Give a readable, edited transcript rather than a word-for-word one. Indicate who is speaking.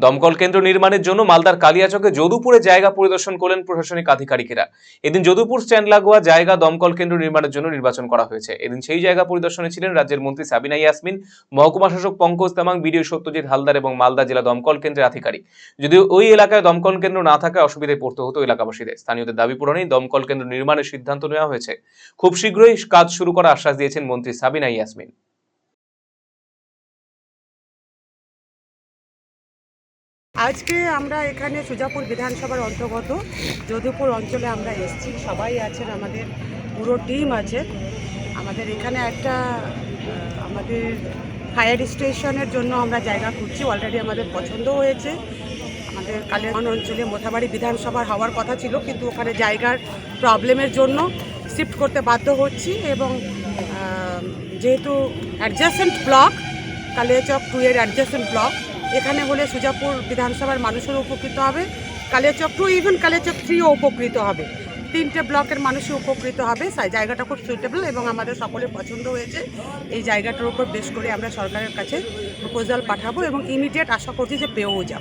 Speaker 1: দমকল কেন্দ্র নির্মাণের জন্য মালদার কালিয়াচকে যদুপুরে জায়গা পরিদর্শন করলেন প্রশাসনিক আধিকারিকেরা। এদিন যদুপুর স্ট্যান্ড লাগোয়া জায়গা দমকল কেন্দ্র নির্মাণের জন্য নির্বাচন করা হয়েছে। এদিন সেই জায়গা পরিদর্শনে ছিলেন রাজ্যের মন্ত্রী সাবিনা ইয়াসমিন, মহকুমা শাসক পঙ্কজ তামাং, বিডিও সত্যজিৎ হালদার এবং মালদা জেলা দমকল কেন্দ্রের আধিকারিক। যদিও ওই এলাকায় দমকল কেন্দ্র না থাকায় অসুবিধায় পড়তে হতো এলাকাবাসীদের। স্থানীয়দের দাবি পূরণেই দমকল কেন্দ্র নির্মাণের সিদ্ধান্ত নেওয়া হয়েছে। খুব শীঘ্রই কাজ শুরু করার আশ্বাস দিয়েছেন মন্ত্রী সাবিনা ইয়াসমিন।
Speaker 2: আজকে আমরা এখানে সুজাপুর বিধানসভার অন্তর্গত যদুপুর অঞ্চলে আমরা এসেছি। সবাই আছেন, আমাদের পুরো টিম আছে। আমাদের এখানে একটা আমাদের ফায়ার স্টেশনের জন্য আমরা জায়গা খুঁজছি। অলরেডি আমাদের পছন্দ হয়েছে। আমাদের কালিয়াগঞ্জ অঞ্চলে মোথাবাড়ি বিধানসভার হওয়ার কথা ছিল, কিন্তু ওখানে জায়গার প্রবলেমের জন্য শিফট করতে বাধ্য হচ্ছি। এবং যেহেতু অ্যাডজাসেন্ট ব্লক, কালিয়াচক 2 এর অ্যাডজাসেন্ট ব্লক, এখানে হলে সুজাপুর বিধানসভার মানুষেরও উপকৃত হবে, কালিয়াচক 2 ইভেন কালিয়াচক 3ও উপকৃত হবে। 3টে ব্লকের মানুষই উপকৃত হবে। জায়গাটা খুব সুইটেবল এবং আমাদের সকলের পছন্দ হয়েছে। এই জায়গাটার উপর বেশ করে আমরা সরকারের কাছে প্রপোজাল পাঠাবো এবং ইমিডিয়েট আশা করছি যে পেয়েও যাব।